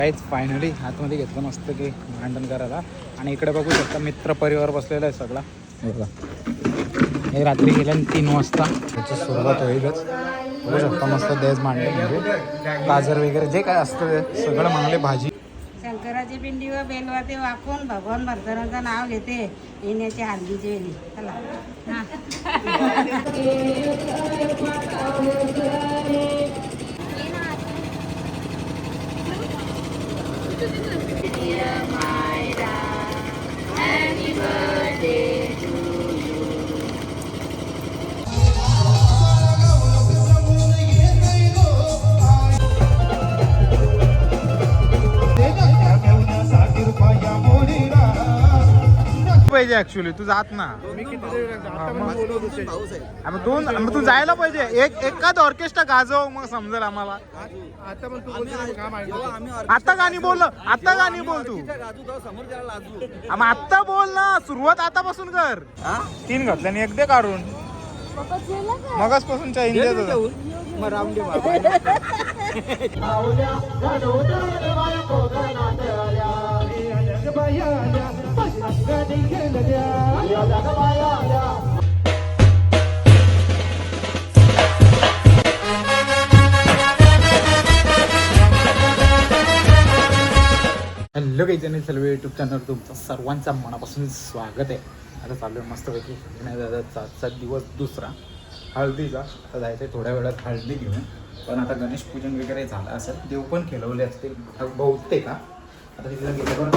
काहीच फायनली आतमध्ये घेतलं मस्त की भांडण करायला. आणि इकडे बघू शकता मित्र परिवार बसलेला आहे सगळा. हे रात्री गेल्या 3 वाजता त्याची सुरुवात होईलच. बघू शकता मस्त देज मांडले म्हणजे गाजर वगैरे जे काय असतं सगळं मागले. भाजी शंकराची पिंडी व बेलवाते वाकून भगवान भरतरांचं नाव घेते येण्याची हल्दीची वेळी. चला पाहिजे ऍक्च्युली तू जात ना. मग तू जायला पाहिजे. एकाच ऑर्केस्ट्रा गाजव मग समजेल आम्हाला. आता गाणी बोल. आता गाणी बोल तू. मग आत्ता बोल ना. सुरुवात आतापासून कर. 3 घातल्याने एक दे काढून. मगच पासूनच्या इंडिया हॅलो काही जणी सर्व यूट्यूब चॅनल तुमचं सर्वांचं मनापासून स्वागत आहे. आता चालू आहे मस्तपैकी दादाचा 7 दिवस दुसरा हळदीचा. आता जायचं आहे थोड्या वेळात हळदी घेऊन. पण आता गणेश पूजन वगैरे झालं असेल. देव पण खेळवले असतील बहुतेक का. आता तिथला गेल्यावर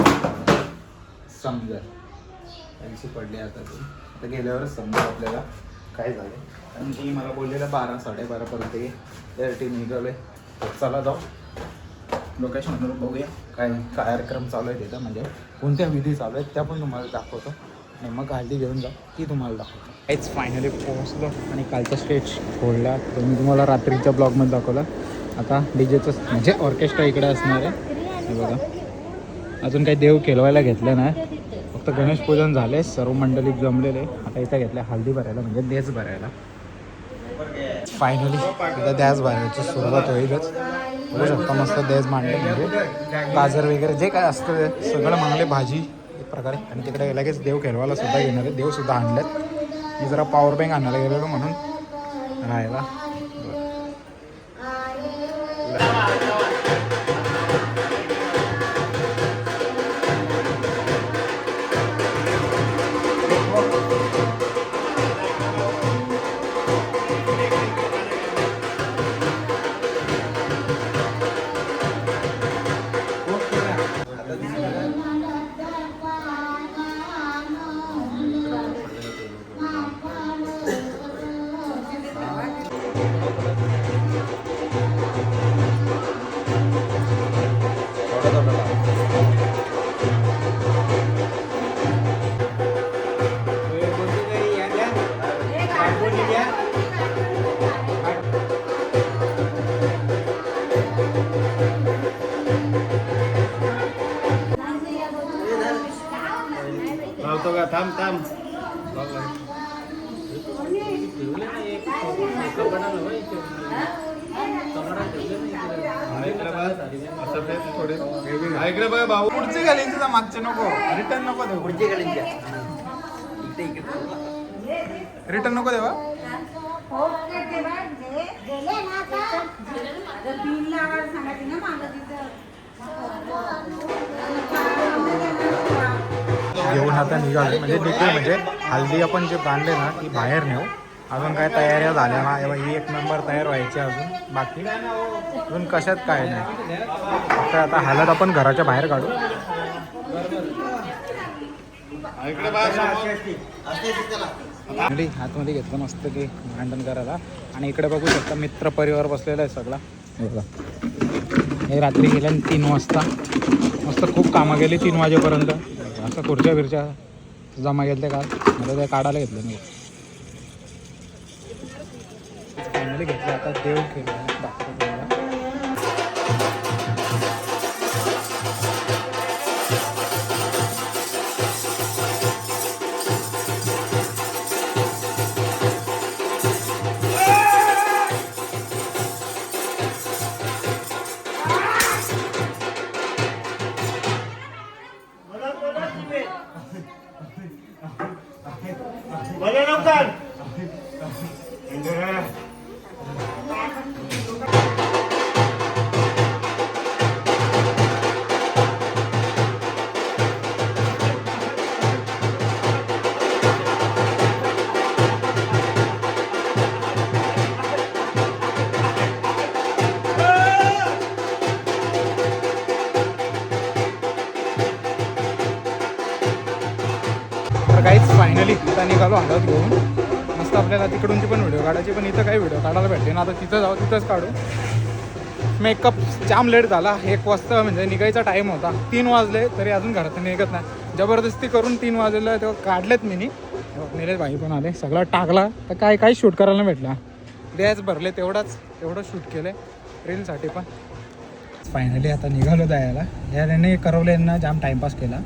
समजा त्यांची पडली. आता गेल्यावरच समजा आपल्याला काय झालं. कारण की मला बोललेलं 12 12:30पर्यंत ये. त्यासाठी निघालो आहे. चला जाऊ लोकेशनवर बघूया काय कार्यक्रम चालू आहे तिथं. म्हणजे कोणत्या विधी चालू आहेत त्या पण तुम्हाला दाखवतो. आणि मग हल्दी घेऊन जा ती तुम्हाला दाखवतो. काहीच फायनली पोहोचलो आणि कालचा स्टेज खोलला. तो मी तुम्हाला रात्रीच्या ब्लॉगमध्ये दाखवला. आता डीजेचं म्हणजे ऑर्केस्ट्रा इकडे असणार आहे. हे बघा अजून काही देव खेळवायला घेतलं नाही. फक्त गणेश पूजन झाले. सर्व मंडळीत जमलेले. आता इथं घेतलं हल्दी भरायला म्हणजे देज भरायला. फायनली इथं देज भरायची सुरुवात होईलच. बघू शकता मस्त देज मांडले म्हणजे गाजर वगैरे जे काय असतं सगळं मागले. भाजी एक प्रकारे. आणि तिकडे लगेच देव खेळवायला सुद्धा घेणार आहे. देवसुद्धा आणलेत. मी जरा पॉवर बँक आणायला गेलेलो म्हणून राहायला. थांब थांब भाऊ. पुढची घालीन तुझा मागचे नको. रिटर्न नको देऊ. पुढची घालीन रिटर्न नको देवा. घेऊन आता निघालो. म्हणजे निघतो म्हणजे हल्दी आपण जे बांधले ना ती बाहेर नेऊ. अजून काय तयाऱ्या झाल्या ना. ही 1 नंबर तयार व्हायची अजून. बाकी अजून कशात काय नाही. फक्त आता हालत आपण घराच्या बाहेर काढू. आतमध्ये घेतलं मस्त की भांडण करायला. आणि इकडे बघू शकता मित्र परिवार बसलेला आहे सगळा. हे रात्री गेल्या 3 वाजता. मस्त खूप कामं गेली 3 वाजेपर्यंत. असं खुर्च्या बिरच्या जमा गेले का मला ते काढायला घेतलं नाही. फायनली घेतलं. आता देव केलं दाखवतो. तर काहीच फायनली आता निघालो अंदाज घेऊन. मस्त आपल्याला तिकडूनची पण व्हिडिओ काढायची, पण इथं काही व्हिडिओ काढायला भेटले ना. आता तिथं जाऊ, तिथंच काढू. मेकअप जाम लेट झाला. 1 वाजता म्हणजे निघायचा टाईम होता. 3 वाजले तरी अजून घरात निघत नाही. जबरदस्ती करून 3 वाजलेलं तेव्हा काढलेत मी. निलेश भाई पण आले, सगळा टाकला. तर काही शूट करायला भेटला. डॅच भरले तेवढं शूट केलं रीलसाठी पण. फायनली आता निघालो जायला. याने करवले यांना जाम टाइमपास केला.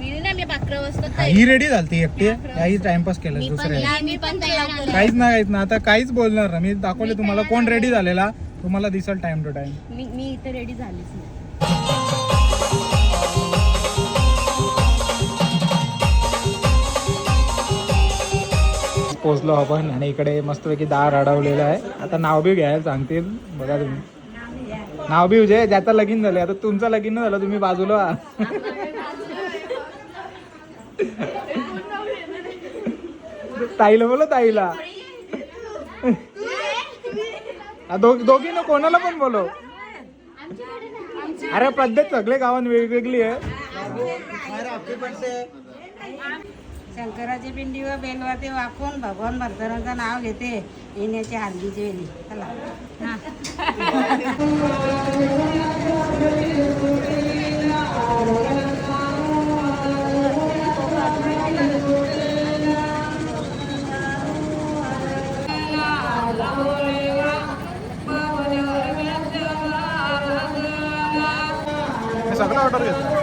ही रेडी झाली एकटी, याही टाइमपास केला. दुसऱ्या काहीच ना आता काहीच बोलणार ना. मी दाखवले तुम्हाला कोण रेडी झालेला, तुम्हाला दिसेल टाइम टू टाइम. मी इथे रेडी झालीच नाही. पोचलो आपण आणि इकडे मस्तपैकी दार अडवलेलं आहे. आता नाव बी घ्यायला सांगतील बघा तुम्ही. नाव बी जे ज्याचं लगीन झालं. आता तुमचं लगीन नाही झालं, तुम्ही बाजूला व्हा. ताईला बोलो, ताईला. दोघी ना कोणाला पण बोलो. अरे पद्धत सगळे गावात वेगवेगळी आहे. शंकराची पिंडी व बेलवाते वाकून भगवान भरतरांचं नाव घेते येण्याची हल्दीची वेली. चला सगळं ऑर्डर घेतो.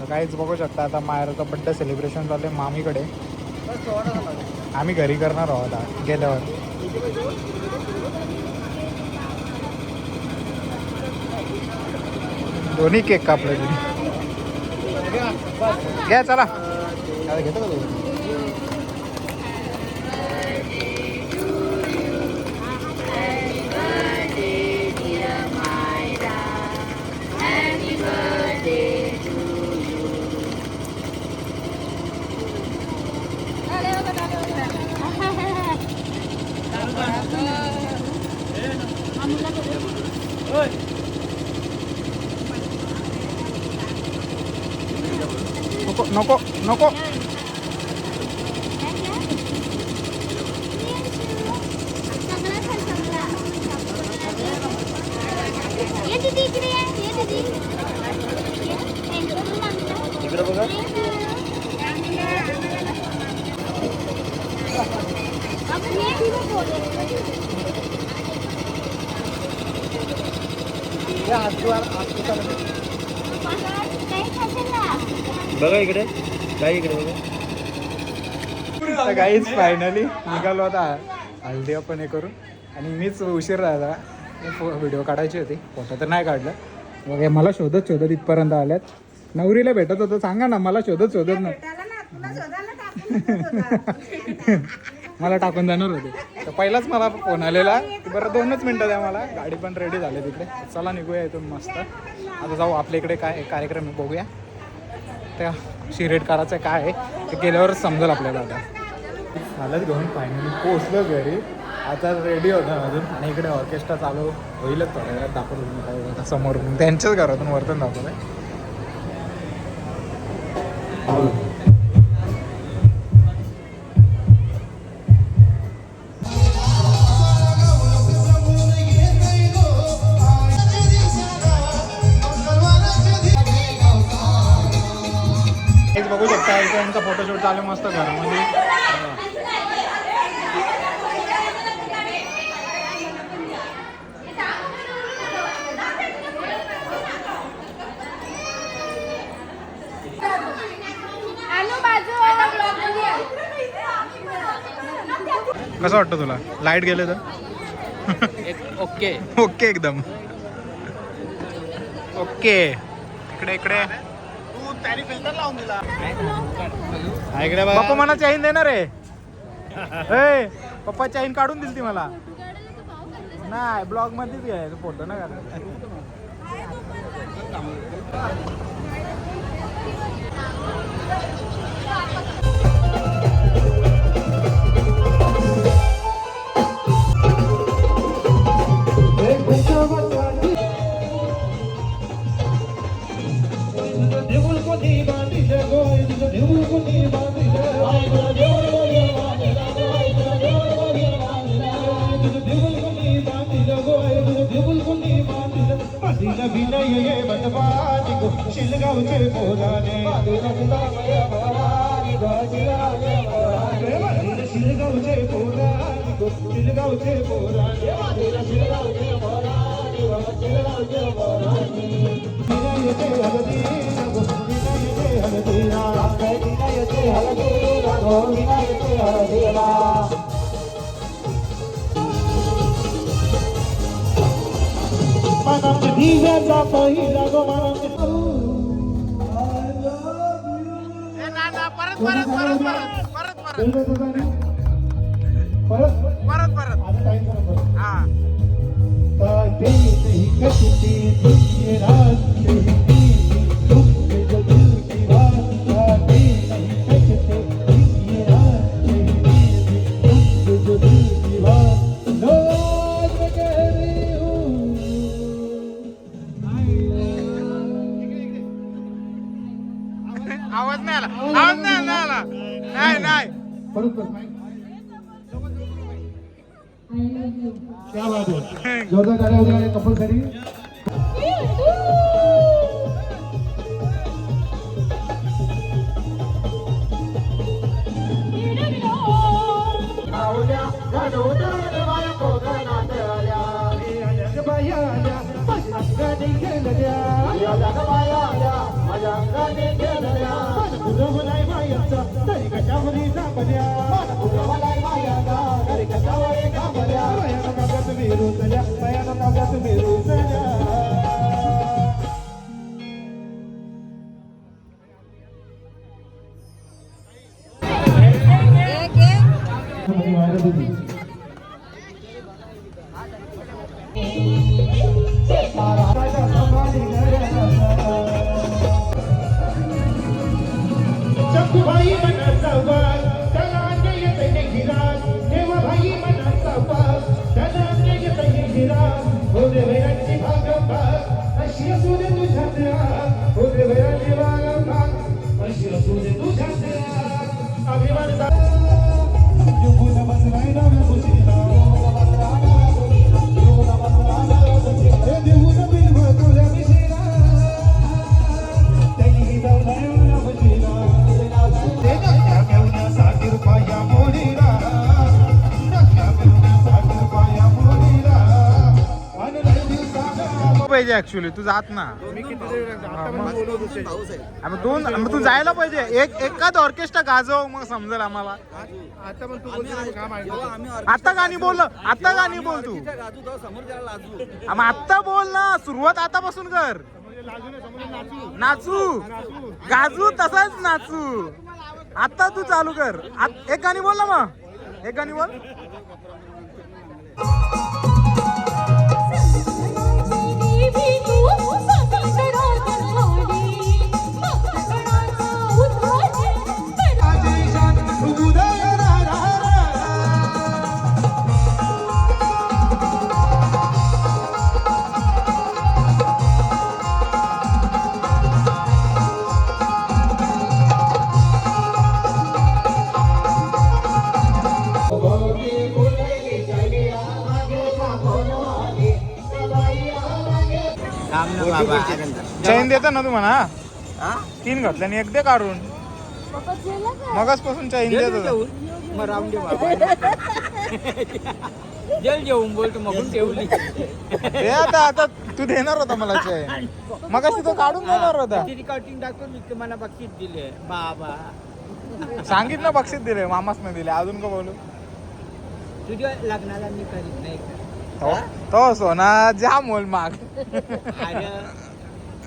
काहीच बघू शकता. आता मायराचा बड्डे सेलिब्रेशन चालू आहे मामीकडे. आम्ही घरी करणार आहोत आता गेल्यावर. दोन्ही केक कापले तुम्ही. घ्या चला. घेतो का तू? नको नको. इकडे बघा. बघा इकडे, काय इकडे बघा. काहीच फायनली निघालो आता हल्दी आपण हे करून. आणि मीच उशीर राहिला. व्हिडिओ काढायची होती, फोटो तर नाही काढलं. मग मला शोधत इथपर्यंत आल्यात. नवरीला भेटत होतं, सांगा ना. मला शोधत ना मला टाकून जाणार होते. तर पहिलाच मला फोन आलेला की बरं 2च मिनटं द्या मला, गाडी पण रेडी झाली तिकडे. चला निघूया इथून मस्त. आता जाऊ आपल्या इकडे काय कार्यक्रम आहे बघूया. त्या शिरेट करायचं काय आहे ते गेल्यावरच समजेल आपल्याला. आता हालत घेऊन फायनली पोचलो घरी. आता रेडी होतं अजून आणि इकडे ऑर्केस्ट्रा चालू होईलच थोड्या वेळात. दाखवतो काय समोरून त्यांच्याच घरातून वरतून दाखवलं. बघू शकता इथे यांचा फोटोशूट चालू मस्त घरामध्ये. कसं वाटतं तुला लाईट गेले तर? ओके ओके एकदम ओके. इकडे इकडे पप्पा मला चैन देणार आहे. पप्पा चैन काढून दिली ती मला. नाही ब्लॉग मध्येच घ्यायचं फोटो ना कारण. शिलगावचे पोराने शिलगावचे पहिला गो आवाज नाही आला. नाही क्या बात है. जोरदार तालियां होत्या कंपल्सरी. भाई मनाचा वाद त्याला येते घिराज देवा भाई मनाचा वाद त्याला येते घिराज हो देवयाची भागवत अशी असू दे तुझ्यात हो देवयाची भागवत अशी असू दे तुझ्यात अभिमान युगुन बसलाय ना खुशीला हे देऊन बिलव तुझ्या मिशीला त्यांनी जाऊन ना बशीला पाहिजे ऍक्च्युली तू जात ना. मग तू जायला पाहिजे. एकाच ऑर्केस्ट्रा गाजव मग समजेल आम्हाला. आता गाणी बोल तू. मग आता बोल ना. सुरुवात आतापासून कर. नाचू गाजू तसाच नाचू. आता तू चालू कर. एक गाणी बोल ना मग. एक गाणी बोल. चैन देतो ना तू म्हणा. 3 घातल्याने एक दे काढून. मगाचपासून चैन देत होता. मग राहून दे बाबा. जल जेवून बोलतो मग ठेवली. हे आता तू देणार होता मला चैन. मगाशी तो काढून देणार होता. रिकॉर्डिंग दाखवून मी तुम्हाला बक्षीस दिले बाबा. सांगितलं बक्षीस दिले मामासने दिले. अजून का बोलू. तुझ्या लग्नाला मी करीत नाही का? तो सोना जाम मोल माग. अरे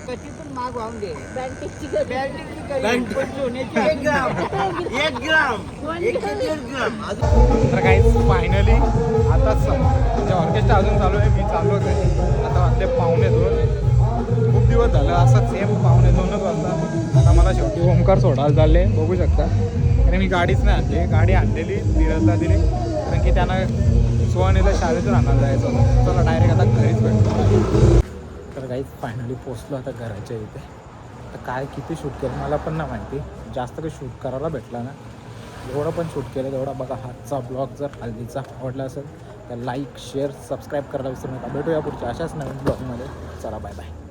कधी पण माग वाहून दे. बँटिकची करीत, पण सोन्याची 1 ग्राम. 1 ग्राम. 1 ग्राम. तर काही फायनली आताच म्हणजे ऑर्केस्ट्रा अजून चालू आहे. मी चालू आहे आता वाजले 1:45. खूप दिवस झालं असं सेम 1:45 वाजता. आता मला शेवटी ओमकार सोडायला चालले बघू शकता. आणि मी गाडीच नाही आणली. गाडी आणलेली धीरजला दिली कारण की त्यांना सुहानीला शाळेतून आणायला जायचं होतं. चला डायरेक्ट आता घरीच भेटतो. तर काहीच फायनली पोचलो आता घराच्या इथे. तर काय किती शूट केलं मला पण नाही माहिती. जास्त काही शूट करायला भेटला ना. एवढं पण शूट केलं तेवढा बघा. हातचा ब्लॉग जर हल्दीचा आवडला असेल तर लाईक शेअर सबस्क्राईब करायला विसरू नका. भेटूया पुढच्या अशाच नवीन ब्लॉगमध्ये. चला बाय बाय.